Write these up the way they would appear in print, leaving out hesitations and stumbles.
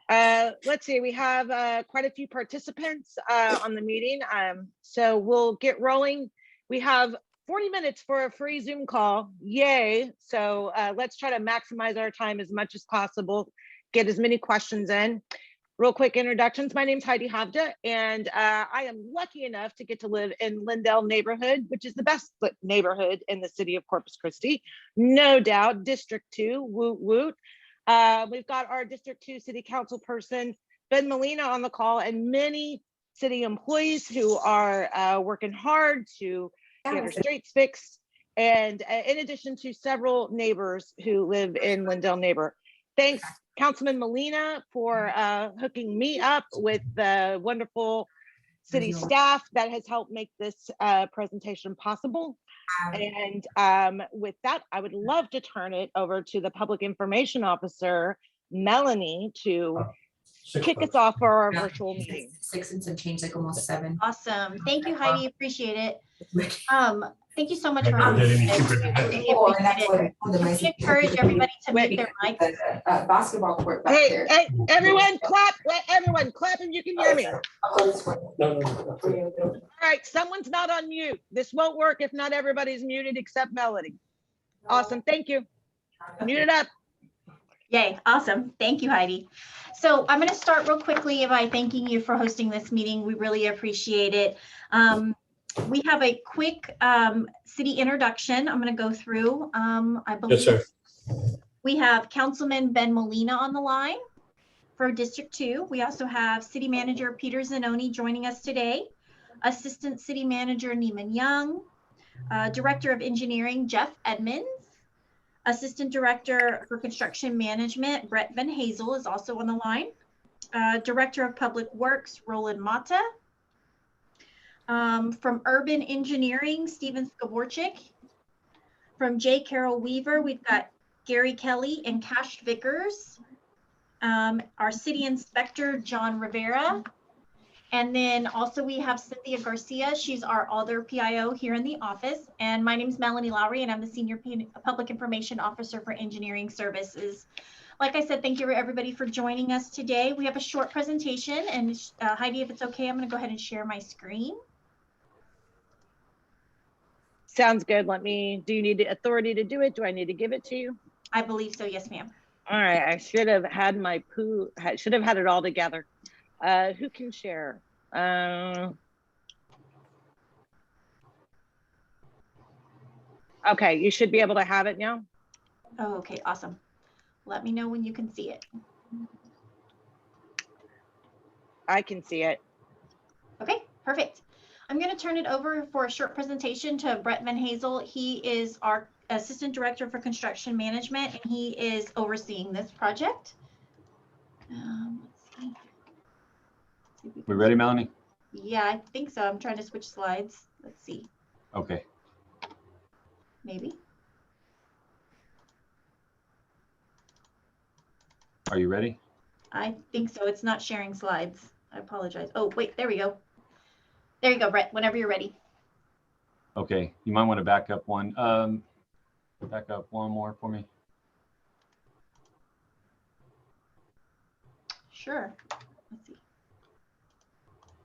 Let's see, we have quite a few participants on the meeting. So we'll get rolling. We have 40 minutes for a free Zoom call. Yay. So let's try to maximize our time as much as possible, get as many questions in. Real quick introductions. My name's Heidi Havda, and I am lucky enough to get to live in Lindale neighborhood, which is the best neighborhood in the city of Corpus Christi. No doubt, District 2, woot woot. We've got our District 2 City Council person, Ben Molina, on the call, and many city employees who are working hard to get our streets fixed. And in addition to several neighbors who live in Lindale neighbor. Thanks, Councilman Molina, for hooking me up with the wonderful city staff that has helped make this presentation possible. And with that, I would love to turn it over to the Public Information Officer, Melanie, to kick us off for our virtual meeting. 6 and some change, like almost 7. Awesome. Thank you, Heidi. Appreciate it. Thank you so much for having me. I encourage everybody to mute their mics. Basketball court back Hey, there. hey, everyone clap. Let everyone clap and you can hear me. All right, someone's not on mute. This won't work if not everybody's muted except Melody. Awesome, thank you. Mute it up. Yay, awesome. Thank you, Heidi. So I'm going to start real quickly by thanking you for hosting this meeting. We really appreciate it. We have a quick city introduction I'm going to go through. I believe Yes, sir. We have Councilman Ben Molina on the line for District 2. We also have City Manager Peter Zanoni joining us today, Assistant City Manager Neiman Young, Director of Engineering Jeff Edmonds, Assistant Director for Construction Management Brett Van Hazel is also on the line, Director of Public Works Roland Mata, from Urban Engineering, Steven Skavorchik. From J. Carroll Weaver, we've got Gary Kelly and Cash Vickers. Our City Inspector, John Rivera. And then also we have Cynthia Garcia. She's our other PIO here in the office. And my name is Melanie Lowry, and I'm the Senior Public Information Officer for Engineering Services. Like I said, thank you everybody for joining us today. We have a short presentation, and Heidi, if it's okay, I'm going to go ahead and share my screen. Sounds good. Do you need the authority to do it? Do I need to give it to you? I believe so, yes, ma'am. All right, I should have had should have had it all together. Who can share? Okay, you should be able to have it now. Oh, okay, awesome. Let me know when you can see it. I can see it. Okay, perfect. I'm going to turn it over for a short presentation to Brett Van Hazel. He is our Assistant Director for Construction Management, and he is overseeing this project. Let's see. We ready, Melanie? Yeah, I think so. I'm trying to switch slides. Let's see. Okay. Maybe. Are you ready? I think so. It's not sharing slides. I apologize. Oh, wait, there we go. There you go, Brett, whenever you're ready. Okay, you might want to back up one. Back up one more for me. Sure. Let's see.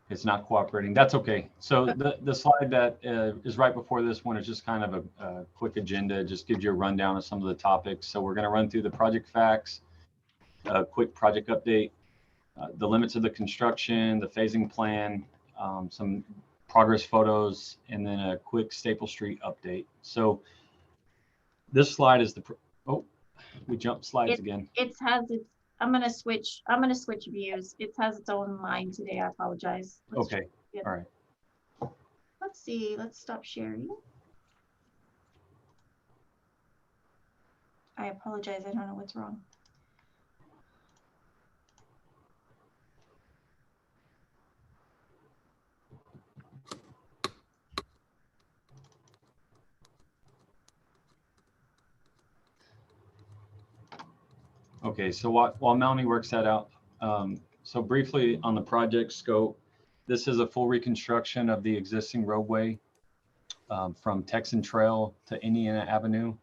It's not cooperating. That's okay. So the slide that is right before this one is just kind of a quick agenda. Just gives you a rundown of some of the topics. So we're going to run through the project facts, a quick project update, the limits of the construction, the phasing plan, some progress photos, and then a quick Staple Street update. So this slide is we jumped slides again. I'm gonna switch views. It has its own mind today. I apologize. Okay. All right. Let's see. Let's stop sharing. I apologize. I don't know what's wrong. Okay, so while Melanie works that out, so briefly on the project scope, this is a full reconstruction of the existing roadway from Texan Trail to Indiana Avenue.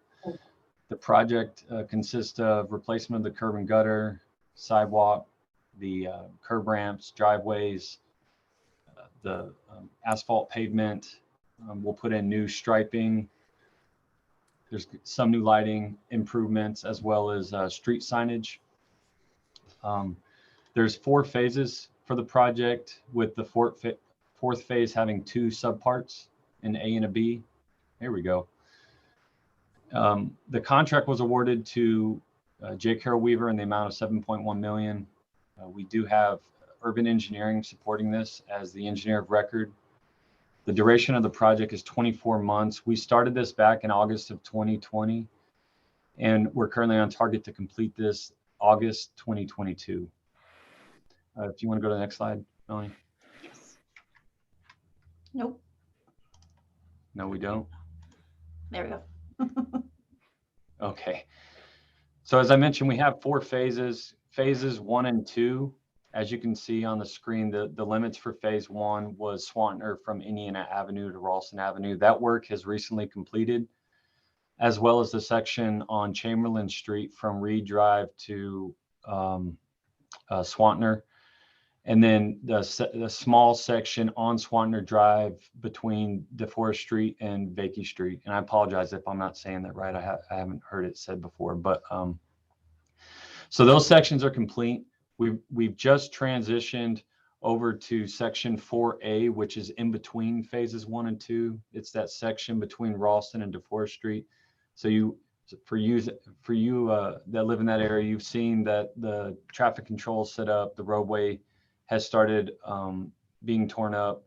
The project consists of replacement of the curb and gutter, sidewalk, the curb ramps, driveways, the asphalt pavement. We'll put in new striping. There's some new lighting improvements as well as street signage. There's 4 phases for the project, with the fourth phase having 2 subparts, an A and a B. There we go. The contract was awarded to J. Carroll Weaver in the amount of $7.1 million. We do have Urban Engineering supporting this as the engineer of record. The duration of the project is 24 months. We started this back in August of 2020, and we're currently on target to complete this August 2022. If you want to go to the next slide, Melanie. Yes. Nope. No, we don't. There we go. Okay. So as I mentioned, we have 4 phases. Phases 1 and 2, as you can see on the screen, the limits for phase 1 was Swantner from Indiana Avenue to Ralston Avenue. That work has recently completed, as well as the section on Chamberlain Street from Reed Drive to Swantner. And then the small section on Swantner Drive between DeForest Street and Vakey Street. And I apologize if I'm not saying that right. I haven't heard it said before, but so those sections are complete. We've just transitioned over to section 4A, which is in between phases 1 and 2. It's that section between Ralston and DeForest Street. So for you that live in that area, you've seen that the traffic control set up, the roadway has started being torn up,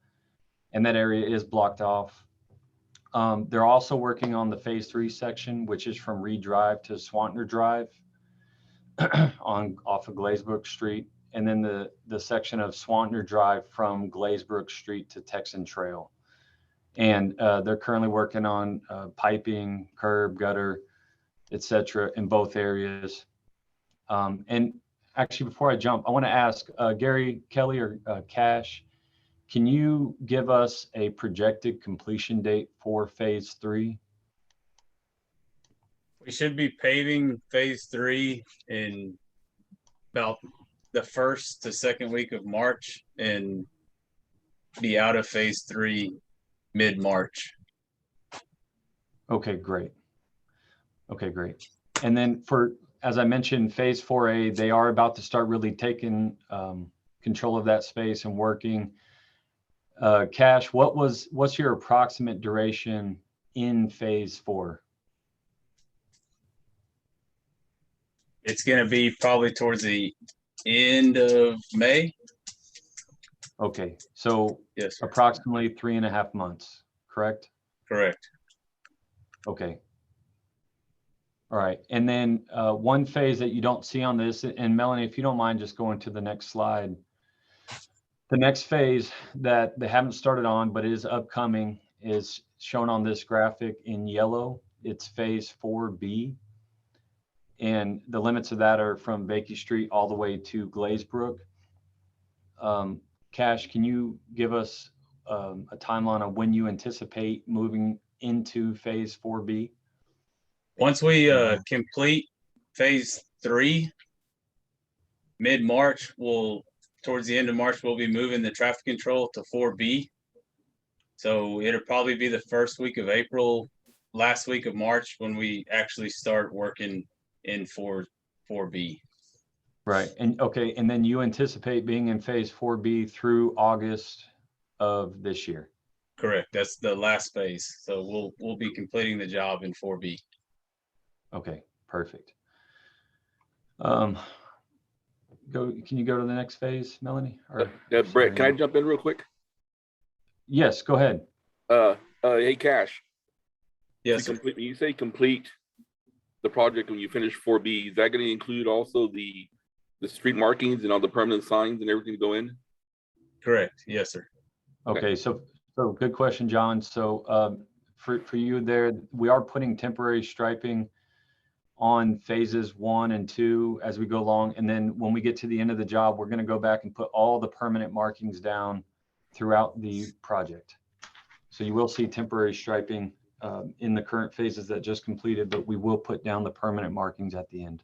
and that area is blocked off. They're also working on the phase 3 section, which is from Reed Drive to Swantner Drive off of Glazebrook Street, and then the section of Swantner Drive from Glazebrook Street to Texan Trail. And they're currently working on piping, curb, gutter, etc. in both areas. And actually, before I jump, I want to ask Gary, Kelly, or Cash, can you give us a projected completion date for phase 3? We should be paving phase 3 in about the 1st to 2nd week of March and be out of phase 3 mid-March. Okay, great. Okay, great. And then as I mentioned, phase 4A, they are about to start really taking control of that space and working. Cash, what's your approximate duration in phase 4? It's going to be probably towards the end of May. Okay, so Yes, sir. Approximately 3.5 months, correct? Correct. Okay. All right. And then one phase that you don't see on this, and Melanie, if you don't mind just going to the next slide. The next phase that they haven't started on, but is upcoming, is shown on this graphic in yellow. It's phase 4B. And the limits of that are from Vakey Street all the way to Glazebrook. Cash, can you give us a timeline of when you anticipate moving into phase 4B? Once we complete phase 3 mid-March, towards the end of March, we'll be moving the traffic control to 4B. So it'll probably be the 1st week of April, last week of March, when we actually start working in 4B. Right. And okay. And then you anticipate being in phase 4B through August of this year. Correct. That's the last phase. So we'll be completing the job in 4B. Okay, perfect. Can you go to the next phase, Melanie? Brett, can I jump in real quick? Yes, go ahead. Hey, Cash. Yes, sir. When you say complete the project when you finish 4B, is that going to include also the street markings and all the permanent signs and everything to go in? Correct. Yes, sir. Okay, so good question, John. So for you there, we are putting temporary striping on phases 1 and 2 as we go along. And then when we get to the end of the job, we're going to go back and put all the permanent markings down throughout the project. So you will see temporary striping in the current phases that just completed, but we will put down the permanent markings at the end.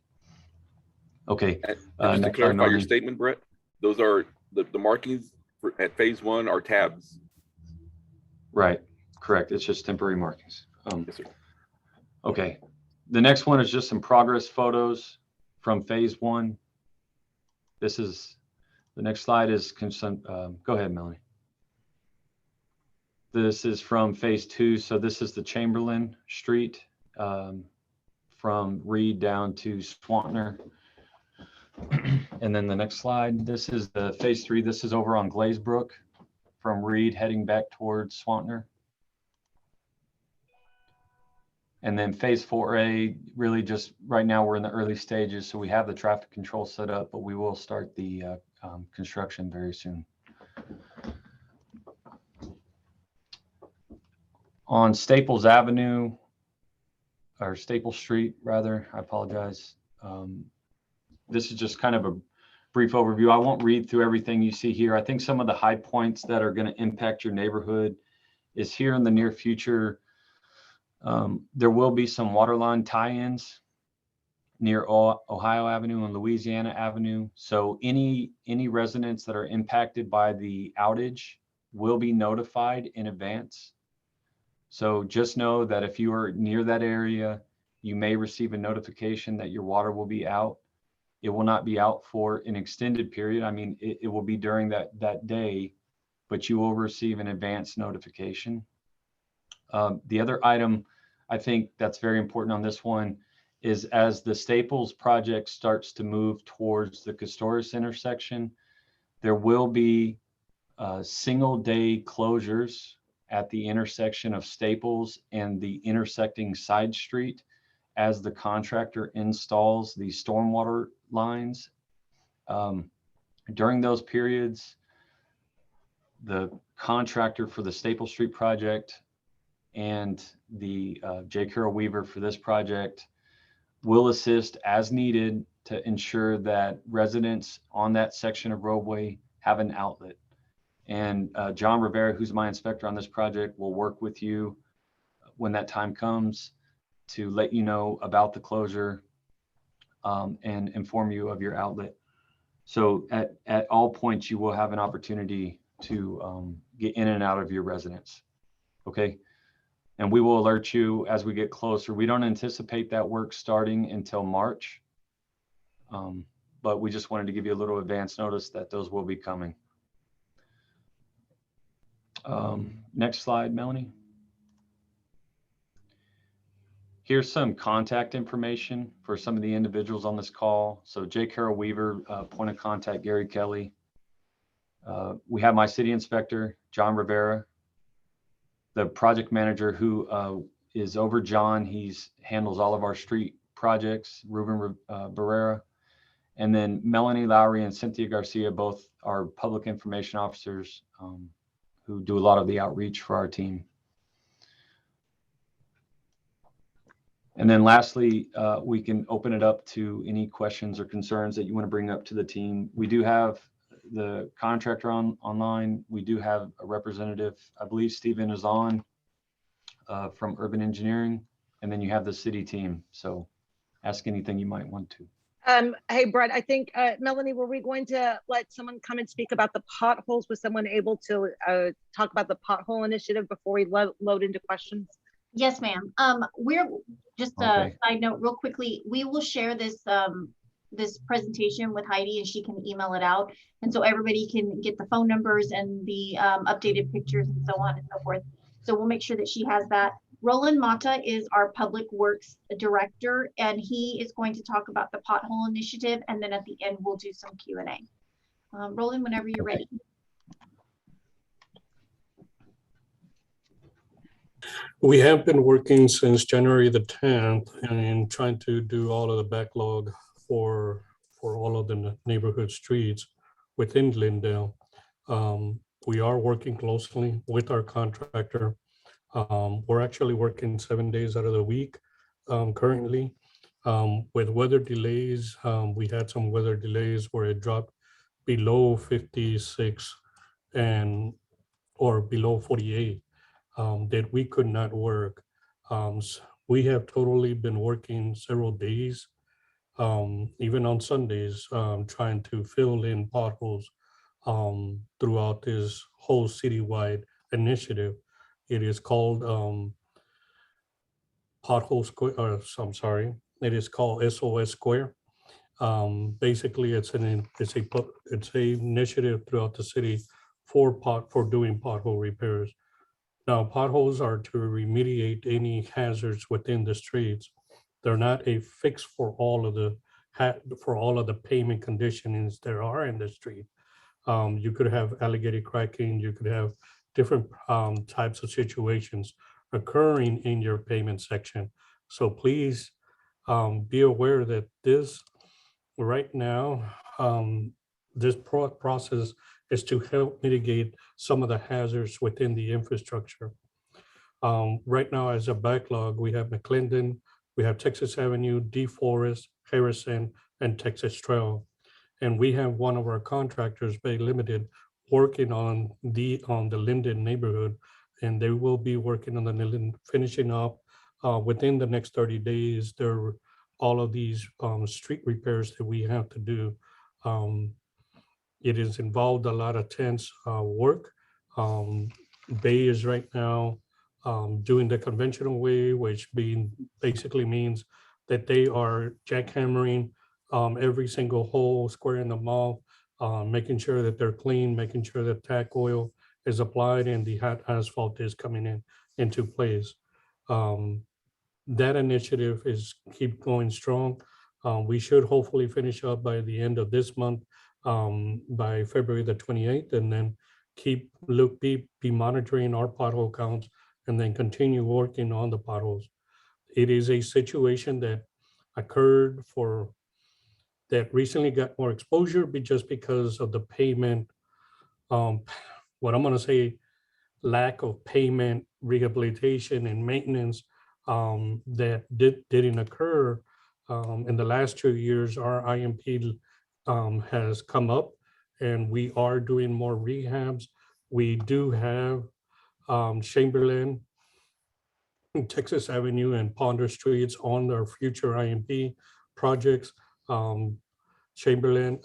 Okay. And just to next clarify item, your Melanie. statement, Brett, those are the markings at phase one are tabs. Right, correct. It's just temporary markings. Yes, sir. Okay. The next one is just some progress photos from phase one. This is, the next slide is, go ahead, Melanie. This is from phase two. So this is the Chamberlain Street from Reed down to Swantner. And then the next slide, this is the phase three. This is over on Glazebrook from Reed heading back towards Swantner. And then phase 4A, really just right now we're in the early stages. So we have the traffic control set up, but we will start the construction very soon. On Staples Avenue, or Staples Street rather, I apologize. This is just kind of a brief overview. I won't read through everything you see here. I think some of the high points that are going to impact your neighborhood is here in the near future. There will be some waterline tie-ins near Ohio Avenue and Louisiana Avenue. So any residents that are impacted by the outage will be notified in advance. So just know that if you are near that area, you may receive a notification that your water will be out. It will not be out for an extended period. I mean, it will be during that day, but you will receive an advance notification. The other item I think that's very important on this one is as the Staples project starts to move towards the Custorius intersection, there will be single day closures at the intersection of Staples and the intersecting side street as the contractor installs the stormwater lines. During those periods, the contractor for the Staples Street project and the J. Carroll Weaver for this project will assist as needed to ensure that residents on that section of roadway have an outlet. And John Rivera, who's my inspector on this project, will work with you when that time comes to let you know about the closure and inform you of your outlet. So at all points, you will have an opportunity to get in and out of your residence. Okay. And we will alert you as we get closer. We don't anticipate that work starting until March, but we just wanted to give you a little advance notice that those will be coming. Next slide, Melanie. Here's some contact information for some of the individuals on this call. So J. Carroll Weaver, point of contact, Gary Kelly. We have my city inspector, John Rivera. The project manager who is over John, handles all of our street projects, Ruben Barrera. And then Melanie Lowry and Cynthia Garcia, both are public information officers who do a lot of the outreach for our team. And then lastly, we can open it up to any questions or concerns that you want to bring up to the team. We do have the contractor online. We do have a representative, I believe Stephen is on from Urban Engineering, and then you have the city team. So ask anything you might want to. Hey, Brett, I think, Melanie, were we going to let someone come and speak about the potholes? Was someone able to talk about the pothole initiative before we load into questions? Yes, ma'am. We're just a side note real quickly. We will share this this presentation with Heidi and she can email it out. And so everybody can get the phone numbers and the updated pictures and so on and so forth. So we'll make sure that she has that. Roland Mata is our Public Works Director, and he is going to talk about the pothole initiative. And then at the end, we'll do some Q&A. Roland, whenever you're ready. We have been working since January the 10th and trying to do all of the backlog for all of the neighborhood streets within Lindale. We are working closely with our contractor. We're actually working 7 days out of the week currently. With weather delays, we had some weather delays where it dropped below 56 or below 48. That we could not work. So we have totally been working several days even on Sundays, trying to fill in potholes throughout this whole citywide initiative. It is called Pothole Square, or I'm sorry, it is called SOS Square. Basically, it's a initiative throughout the city for doing pothole repairs. Now, potholes are to remediate any hazards within the streets. They're not a fix for all of the pavement conditions there are in the street. You could have alligator cracking, you could have different types of situations occurring in your pavement section. So please be aware that this right now, this process is to help mitigate some of the hazards within the infrastructure. Right now, as a backlog, we have McClendon, we have Texas Avenue, DeForest, Harrison, and Texas Trail. And we have one of our contractors, Bay Limited, working on the Linden neighborhood, and they will be working on the Linden, finishing up within the next 30 days. There all of these street repairs that we have to do. It has involved a lot of tense work. Bay is right now doing the conventional way, which basically means that they are jackhammering every single hole, squaring them off, making sure that they're clean, making sure that tack oil is applied and the hot asphalt is coming into place. That initiative is keep going strong. We should hopefully finish up by the end of this month, by February the 28th, and then be monitoring our pothole counts and then continue working on the potholes. It is a situation that occurred that recently got more exposure, but just because of the pavement, what I'm gonna say, lack of payment, rehabilitation and maintenance that didn't occur in the last 2 years. Our IMP has come up and we are doing more rehabs. We do have Chamberlain, Texas Avenue and Ponder Streets on our future IMP projects. Chamberlain,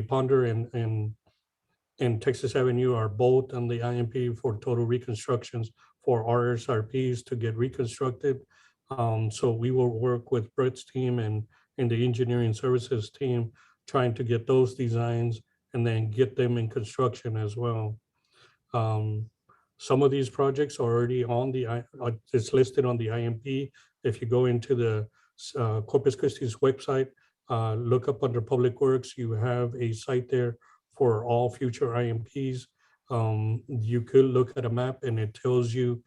Ponder and Texas Avenue are both on the IMP for total reconstructions for RSRPs to get reconstructed. So we will work with Brett's team and the engineering services team, trying to get those designs and then get them in construction as well. Some of these projects are already on it's listed on the IMP. If you go into the Corpus Christi's website, look up under Public Works, you have a site there for all future IMPs. You could look at a map and it tells you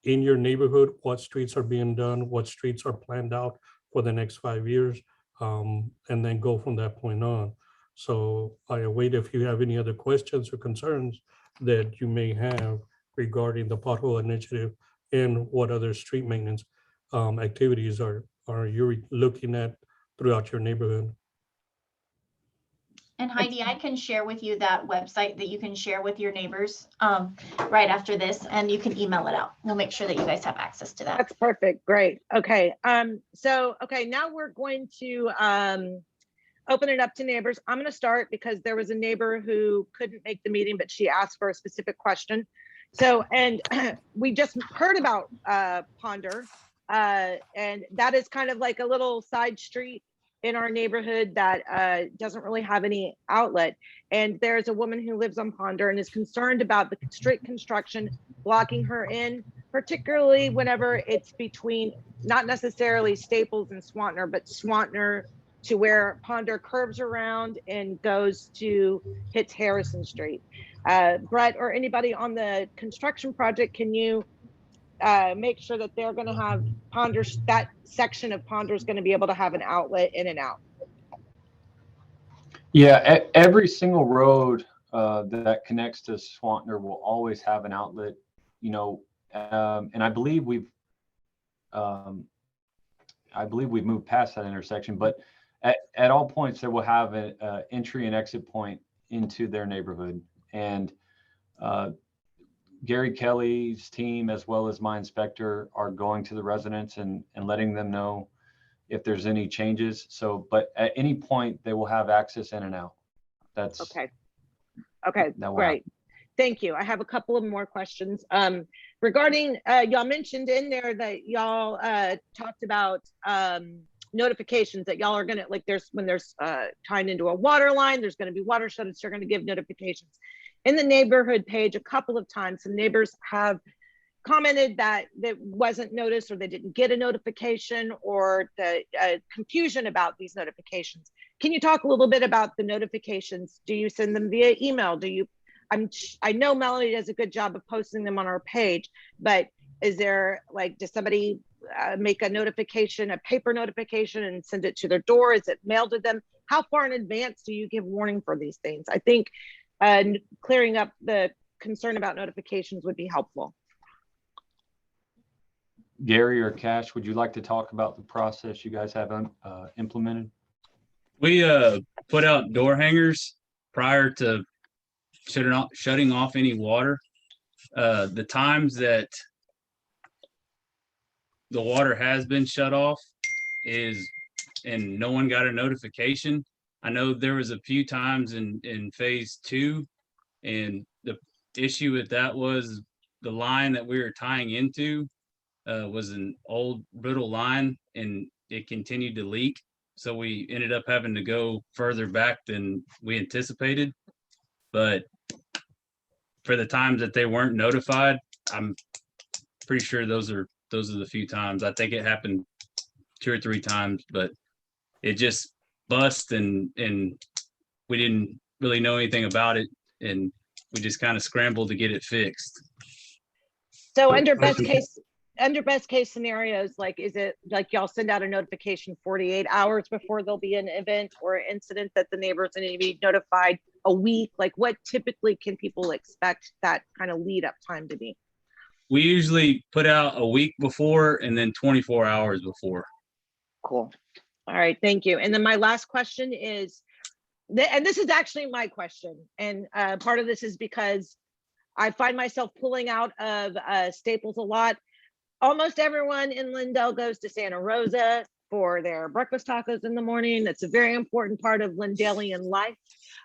in your neighborhood what streets are being done, what streets are planned out for the next 5 years, and then go from that point on. So I await if you have any other questions or concerns that you may have regarding the pothole initiative and what other street maintenance activities are you looking at throughout your neighborhood. And Heidi, I can share with you that website that you can share with your neighbors right after this, and you can email it out. We'll make sure that you guys have access to that. That's perfect. Great. Okay. Now we're going to open it up to neighbors. I'm going to start because there was a neighbor who couldn't make the meeting, but she asked for a specific question. So, and we just heard about Ponder, and that is kind of like a little side street in our neighborhood that doesn't really have any outlet. And there's a woman who lives on Ponder and is concerned about the street construction blocking her in, particularly whenever it's between, not necessarily Staples and Swantner, but Swantner to where Ponder curves around and hits Harrison Street. Brett or anybody on the construction project, can you make sure that they're going to have that section of Ponder is going to be able to have an outlet in and out? Yeah, every single road that connects to Swantner will always have an outlet, and I believe we've moved past that intersection, but at all points there will have an entry and exit point into their neighborhood. And Gary Kelly's team, as well as my inspector, are going to the residents and letting them know if there's any changes. So, but at any point, they will have access in and out. That's Okay. Okay, that will great. Thank you. I have a couple of more questions. Regarding, y'all mentioned in there that y'all talked about notifications that y'all are gonna, like when there's tying into a water line, there's gonna be water shutoffs, you're gonna give notifications. In the neighborhood page, a couple of times, some neighbors have commented that wasn't noticed, or they didn't get a notification, or the confusion about these notifications. Can you talk a little bit about the notifications? Do you send them via email? Do you, I know Melanie does a good job of posting them on our page, but is there, like, does somebody make a notification, a paper notification, and send it to their door? Is it mailed to them? How far in advance do you give warning for these things? I think clearing up the concern about notifications would be helpful. Gary or Cash, would you like to talk about the process you guys have implemented? We put out door hangers prior to shutting off any water. The times that the water has been shut off and no one got a notification. I know there was a few times in phase 2, and the issue with that was the line that we were tying into was an old brittle line, and it continued to leak. So we ended up having to go further back than we anticipated. But for the times that they weren't notified, I'm pretty sure those are the few times. I think it happened 2 or 3 times, but it just bust, and we didn't really know anything about it, and we just kind of scrambled to get it fixed. So under best case scenarios, like, is it like y'all send out a notification 48 hours before there'll be an event or incident that the neighbors need to be notified a week? Like, what typically can people expect that kind of lead up time to be? We usually put out a week before and then 24 hours before. Cool. All right, thank you. And then my last question is, and this is actually my question, and part of this is because I find myself pulling out of Staples a lot. Almost everyone in Lindale goes to Santa Rosa for their breakfast tacos in the morning. That's a very important part of Lindalian life.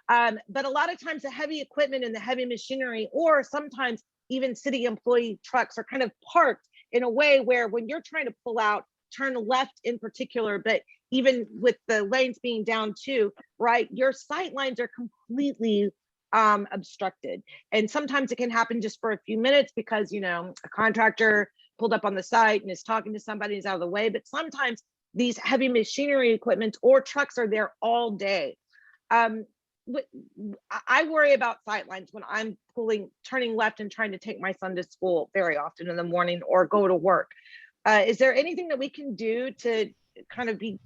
But a lot of times the heavy equipment and the heavy machinery, or sometimes even city employee trucks, are kind of parked in a way where when you're trying to pull out, turn left in particular, but even with the lanes being down too, right, your sight lines are completely obstructed. And sometimes it can happen just for a few minutes because, you know, a contractor pulled up on the site and is talking to somebody who's out of the way. But sometimes these heavy machinery equipment or trucks are there all day. I worry about sight lines when I'm turning left and trying to take my son to school very often in the morning or go to work. Is there anything that we can do to kind of be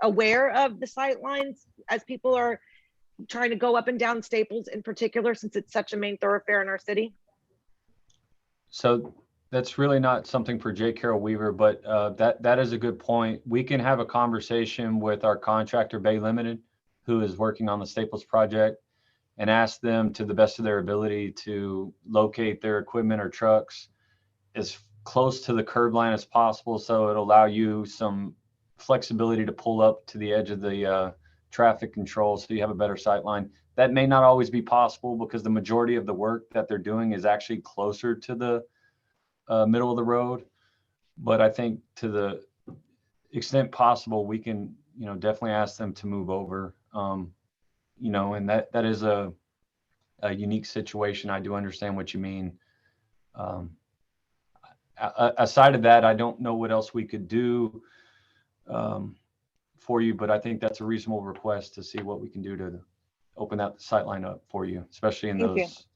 aware of the sight lines as people are trying to go up and down Staples in particular, since it's such a main thoroughfare in our city? So that's really not something for J. Carroll Weaver, but that is a good point. We can have a conversation with our contractor, Bay Limited, who is working on the Staples project, and ask them to the best of their ability to locate their equipment or trucks as close to the curb line as possible, so it'll allow you some flexibility to pull up to the edge of the traffic control so you have a better sight line. That may not always be possible because the majority of the work that they're doing is actually closer to the middle of the road. But I think to the extent possible, we can, you know, definitely ask them to move over. You know, and that is a unique situation. I do understand what you mean. Aside of that, I don't know what else we could do for you, but I think that's a reasonable request to see what we can do to open that sightline up for you, especially in those.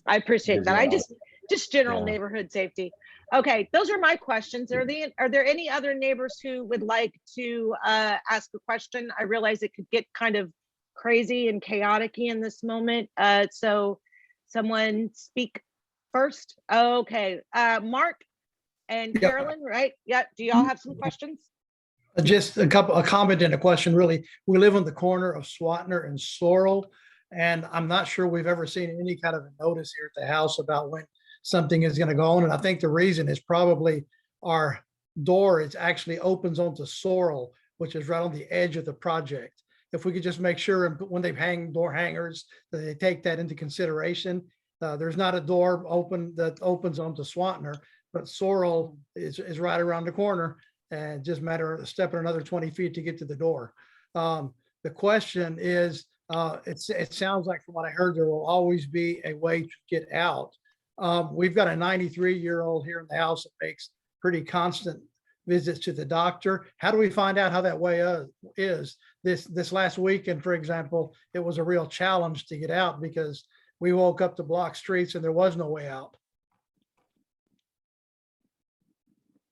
I appreciate that. I just general Yeah. neighborhood safety. Okay, those are my questions. Are there any other neighbors who would like to ask a question? I realize it could get kind of crazy and chaotic in this moment. So someone speak first. Okay, Mark and Yep. Carolyn, right? Yeah, do y'all have some questions? Just a comment and a question, really. We live on the corner of Swantner and Sorrel, and I'm not sure we've ever seen any kind of a notice here at the house about when something is going to go on. And I think the reason is probably our door, it actually opens onto Sorrel, which is right on the edge of the project. If we could just make sure when they hang door hangers, that they take that into consideration. There's not a door open that opens onto Swantner, but Sorrel is right around the corner, and just matter of stepping another 20 feet to get to the door. The question is, it sounds like from what I heard, there will always be a way to get out. We've got a 93-year-old here in the house that makes pretty constant visits to the doctor. How do we find out how that way is? This last weekend, for example, it was a real challenge to get out because we woke up to blocked streets and there was no way out.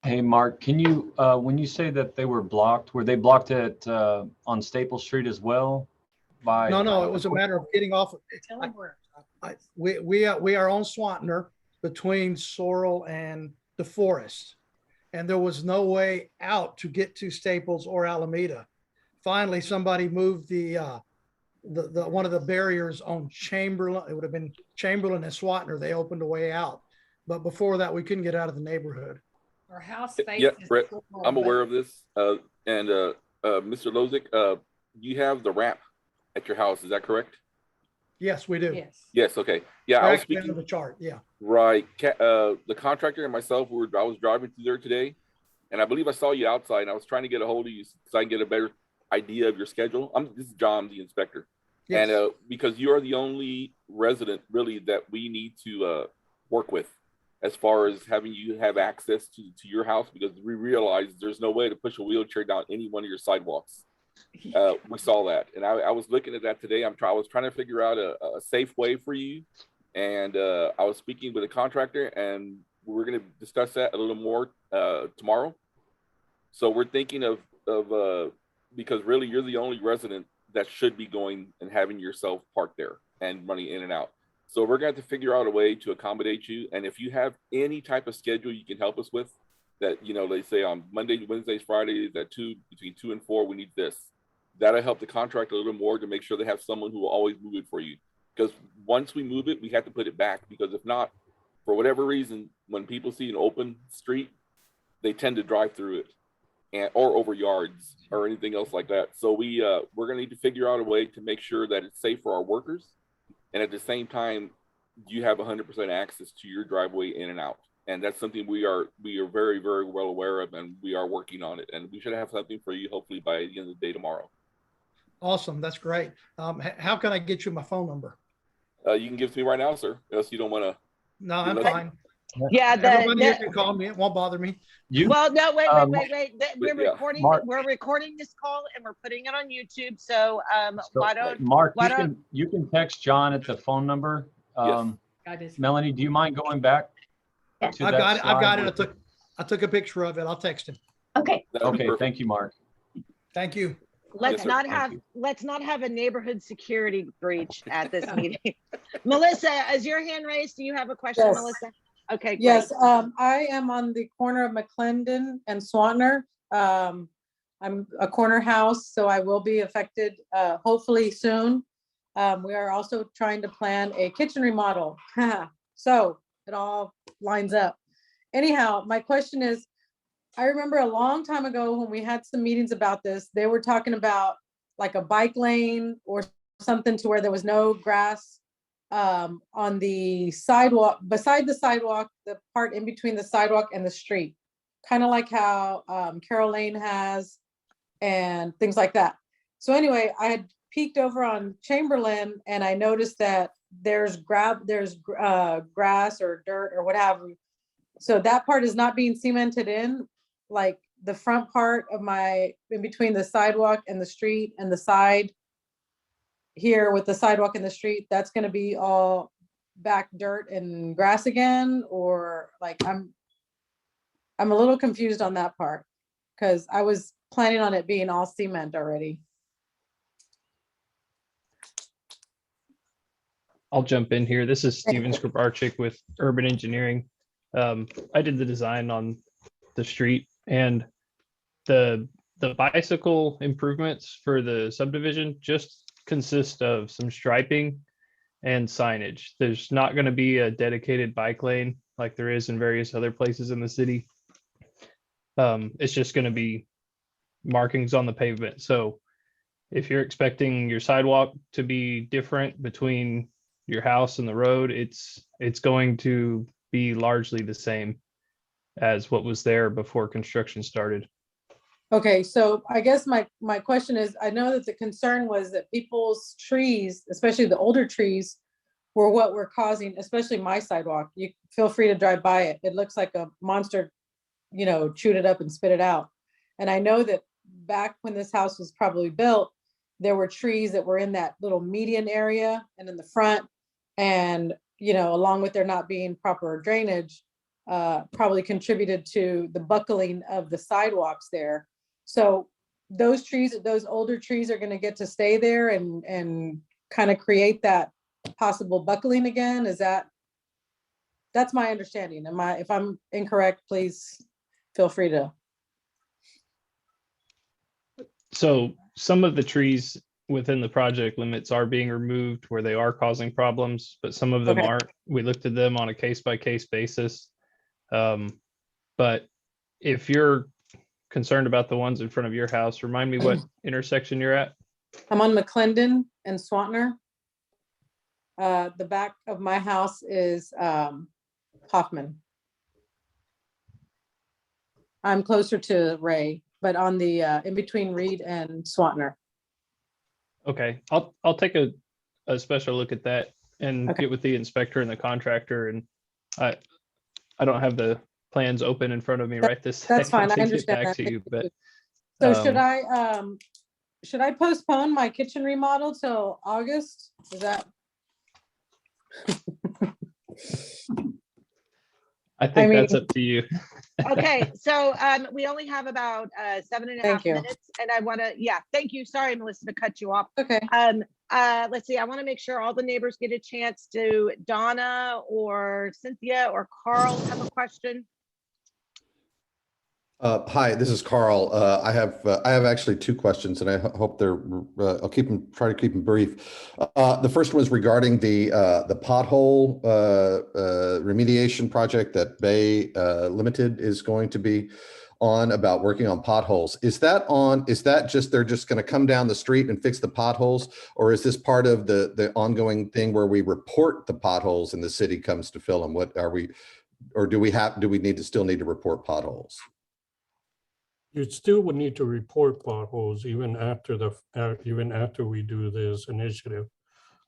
Hey, Mark, can you, when you say that they were they blocked at, on Staple Street as well? No, it was a matter of getting off. We are on Swantner between Sorrel and the forest, and there was no way out to get to Staples or Alameda. Finally, somebody moved the one of the barriers on Chamberlain. It would have been Chamberlain and Swantner. They opened a way out, but before that, we couldn't get out of the neighborhood. Our house Yeah, faces. Brett, Coral, I'm but- aware of this. And Mr. Lozick, you have the ramp at your house, is that correct? Yes, we do. Yes. Yes, okay. Yeah, We're I was actually under speaking, the chart. Yeah. right. The contractor and myself, I was driving through there today, and I believe I saw you outside, and I was trying to get a hold of you so I can get a better idea of your schedule. This is John, the inspector. Yes. And because you are the only resident really that we need to work with as far as having you have access to your house, because we realize there's no way to push a wheelchair down any one of your sidewalks. We saw that, and I was looking at that today. I was trying to figure out a safe way for you, and I was speaking with a contractor, and we're going to discuss that a little more tomorrow. So we're thinking of because really you're the only resident that should be going and having yourself parked there and running in and out. So we're going to have to figure out a way to accommodate you. And if you have any type of schedule you can help us with, that, they say on Monday, Wednesdays, Fridays at between 2 and 4, we need this. That'll help the contractor a little more to make sure they have someone who will always move it for you. Because once we move it, we have to put it back. Because if not, for whatever reason, when people see an open street, they tend to drive through it or over yards or anything else like that. So we're going to need to figure out a way to make sure that it's safe for our workers. And at the same time, you have 100% access to your driveway in and out. And that's something we are very, very well aware of, and we are working on it. And we should have something for you hopefully by the end of the day tomorrow. Awesome. That's great. How can I get you my phone number? You can give it to me right now, sir, unless you don't want to. No, I'm Okay. fine. Yeah, Everybody here can call me. It won't bother me. well, no, wait. We're yeah, recording. Mark. We're recording this call and we're putting it on YouTube. So, So, why don't? Mark, why don't- you can text John at the phone number. Yes. God is- Melanie, do you mind going back? to I've that got it. I've got slide? it. I took a picture of it. I'll text him. Okay. That'd be Okay, perfect. thank you, Mark. Thank you. Let's sir. not Thank have you. let's not have a neighborhood security breach at this meeting. Melissa, is your hand raised? Do you have a question, Yes. Melissa? Okay, great. Yes, I am on the corner of McClendon and Swantner. I'm a corner house, so I will be affected hopefully soon. We are also trying to plan a kitchen remodel. So it all lines up. Anyhow, my question is, I remember a long time ago when we had some meetings about this, they were talking about like a bike lane or something to where there was no grass on the sidewalk, beside the sidewalk, the part in between the sidewalk and the street, kind of like how Carroll Lane has and things like that. So anyway, I had peeked over on Chamberlain and I noticed that there's grass or dirt or what have you. So that part is not being cemented in, like the front part of in between the sidewalk and the street and the side here with the sidewalk and the street, that's going to be all back dirt and grass again, or like I'm a little confused on that part because I was planning on it being all cement already. I'll jump in here. This is Steven Skribarczyk with Urban Engineering. I did the design on the street, and the bicycle improvements for the subdivision just consist of some striping and signage. There's not going to be a dedicated bike lane like there is in various other places in the city. It's just going to be markings on the pavement. So if you're expecting your sidewalk to be different between your house and the road, it's going to be largely the same as what was there before construction started. Okay, so I guess my question is, I know that the concern was that people's trees, especially the older trees, were what were causing, especially my sidewalk. You feel free to drive by it. It looks like a monster, chewed it up and spit it out. And I know that back when this house was probably built, there were trees that were in that little median area and in the front. And, along with there not being proper drainage, probably contributed to the buckling of the sidewalks there. So those trees, those older trees are going to get to stay there and kind of create that possible buckling again. That's my understanding. If I'm incorrect, please feel free to. So some of the trees within the project limits are being removed where they are causing problems, but some of them Okay. aren't. We looked at them on a case-by-case basis. But if you're concerned about the ones in front of your house, remind me what intersection you're at. I'm on McClendon and Swantner. The back of my house is Hoffman. I'm closer to Ray, but on the in between Reed and Swantner. Okay, I'll take a special look at that and Okay. get with the inspector and the contractor. And I don't have the plans open in front of me right this That's fine. second I to get understand back that. to you, but So should I postpone my kitchen remodel till August? Is that? I think mean- that's up to you. Okay, so we only have about 7.5 Thank you. minutes, and I want to, thank you. Sorry, Melissa, to cut you off. Okay. Let's see, I want to make sure all the neighbors get a chance. Do Donna or Cynthia or Carl have a question? Hi, this is Carl. I have actually two questions, and I hope they're. I'll try to keep them brief. The first one is regarding the pothole remediation project that Bay Limited is going to be on, about working on potholes. Is that just they're just going to come down the street and fix the potholes, or is this part of the ongoing thing where we report the potholes and the city comes to fill them? What are we, or do we still need to report potholes? You still would need to report potholes even after we do this initiative.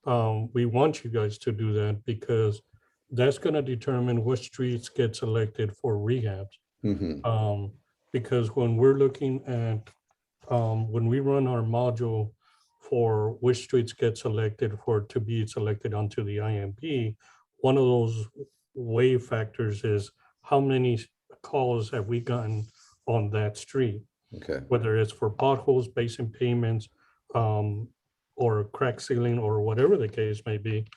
We want you guys to do that because that's going to determine which streets get selected for rehabs. Mm-hmm. Because when we're looking at, when we run our module for which streets get selected to be selected onto the IMP, one of those wave factors is how many calls have we gotten on that street, Okay. whether it's for potholes, basin payments, or crack sealing, or whatever the case may be.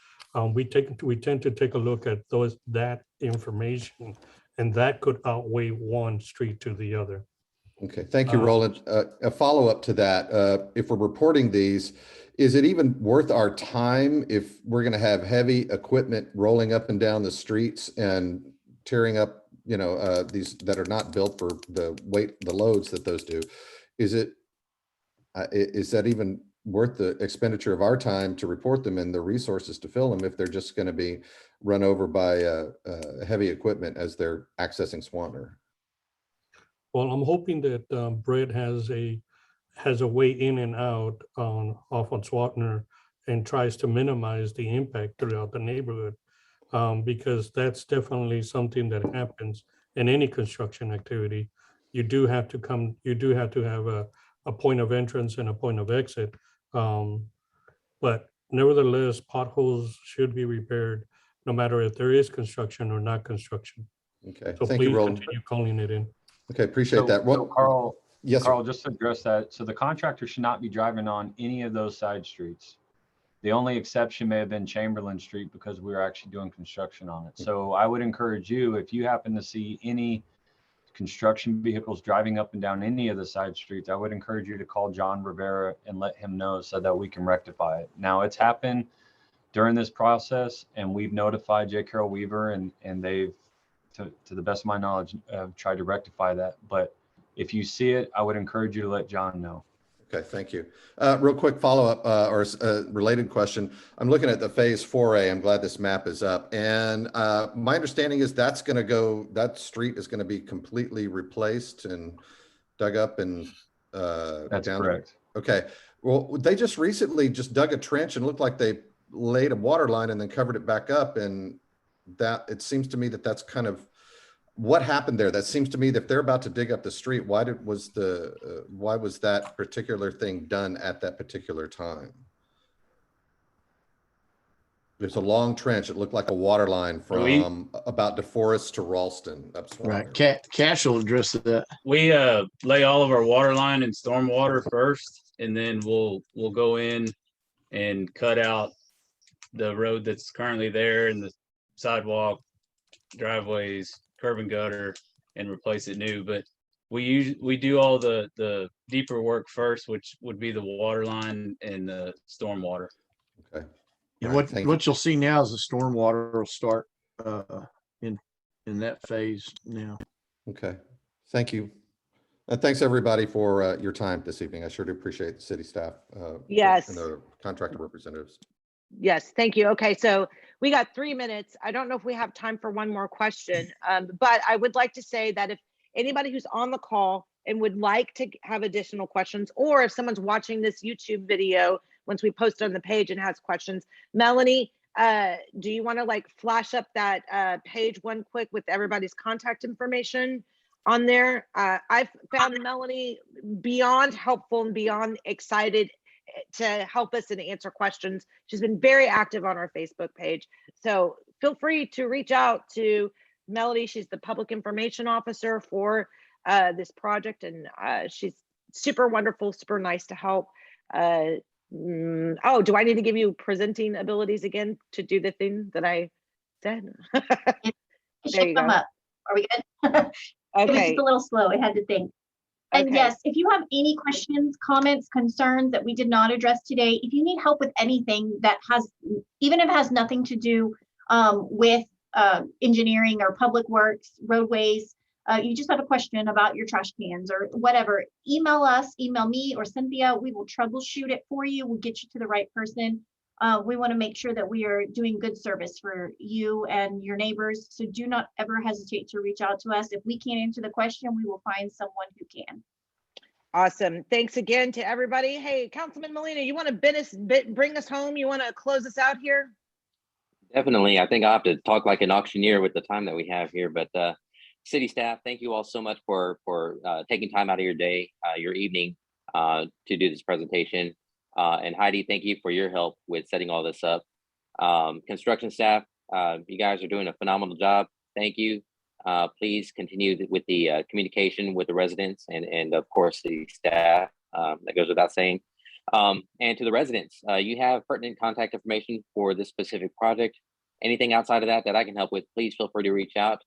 We tend to take a look at that information, and that could outweigh one street to the other. Okay, thank you, Roland. A follow-up to that, if we're reporting these, is it even worth our time if we're going to have heavy equipment rolling up and down the streets and tearing up, these that are not built for the loads that those do? Is that even worth the expenditure of our time to report them and the resources to fill them if they're just going to be run over by heavy equipment as they're accessing Swantner? Well, I'm hoping that Brett has a way in and out off on Swantner and tries to minimize the impact throughout the neighborhood, because that's definitely something that happens in any construction activity. You do have to have a point of entrance and a point of exit, but nevertheless, potholes should be repaired no matter if there is construction or not construction. Okay, So thank you, please Roland. continue calling it in. Okay, appreciate that. So Carl, Yes, sir. Carl, just to address that, so the contractor should not be driving on any of those side streets. The only exception may have been Chamberlain Street because we were actually doing construction on it. So I would encourage you, if you happen to see any construction vehicles driving up and down any of the side streets, I would encourage you to call John Rivera and let him know so that we can rectify it. Now, it's happened during this process, and we've notified J. Carroll Weaver, and they've, to the best of my knowledge, tried to rectify that. But If you see it, I would encourage you to let John know. Okay, thank you. Real quick follow-up or related question. I'm looking at the phase 4A. I'm glad this map is up. And my understanding is that's going to go, that street is going to be completely replaced and dug up and That's down. correct. Okay. Well, they just recently just dug a trench and looked like they laid a water line and then covered it back up. And that, it seems to me that that's kind of what happened there. That seems to me that if they're about to dig up the street, why was that particular thing done at that particular time? There's a long trench. It looked like a water line from about DeForest to Ralston. Up Swantner. Right. Cash will address that. We lay all of our water line and stormwater first, and then we'll go in and cut out the road that's currently there and the sidewalk, driveways, curb and gutter, and replace it new. But we do all the deeper work first, which would be the water line and the stormwater. Okay. And All right, what you'll see now is the stormwater will start in that phase now. Okay. Thank you. Thanks everybody for your time this evening. I sure do appreciate the city staff. Yes. And the contractor representatives. Yes, thank you. Okay, so we got 3 minutes. I don't know if we have time for one more question, but I would like to say that if anybody who's on the call and would like to have additional questions, or if someone's watching this YouTube video once we post it on the page and has questions, Melanie, do you want to like flash up that page one quick with everybody's contact information on there? I've found Melanie beyond helpful and beyond excited to help us and answer questions. She's been very active on our Facebook page. So feel free to reach out to Melanie. She's the public information officer for this project, and she's super wonderful, super nice to help. Oh, do I need to give you presenting abilities again to do the thing that I said? There you go. Them up. Are we good? It was Okay. just a little slow. I had to think. And Okay. yes, if you have any questions, comments, concerns that we did not address today, if you need help with anything that has, even if it has nothing to do with engineering or public works, roadways, you just have a question about your trash cans or whatever, email us, email me or Cynthia. We will troubleshoot it for you. We'll get you to the right person. We want to make sure that we are doing good service for you and your neighbors. So do not ever hesitate to reach out to us. If we can't answer the question, we will find someone who can. Awesome. Thanks again to everybody. Hey, Councilman Molina, you want to bring us home? You want to close us out here? Definitely. I think I'll have to talk like an auctioneer with the time that we have here, but city staff, thank you all so much for taking time out of your day, your evening to do this presentation. And Heidi, thank you for your help with setting all this up. Construction staff, you guys are doing a phenomenal job. Thank you. Please continue with the communication with the residents and of course the staff. That goes without saying. And to the residents, you have pertinent contact information for this specific project. Anything outside of that I can help with, please feel free to reach out.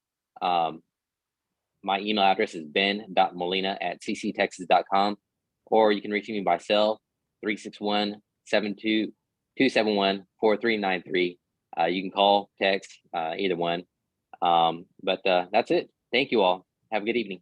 My email address is ben.molina@cctexas.com, or you can reach me by cell 361-271-4393. You can call, text, either one. But that's it. Thank you all. Have a good evening.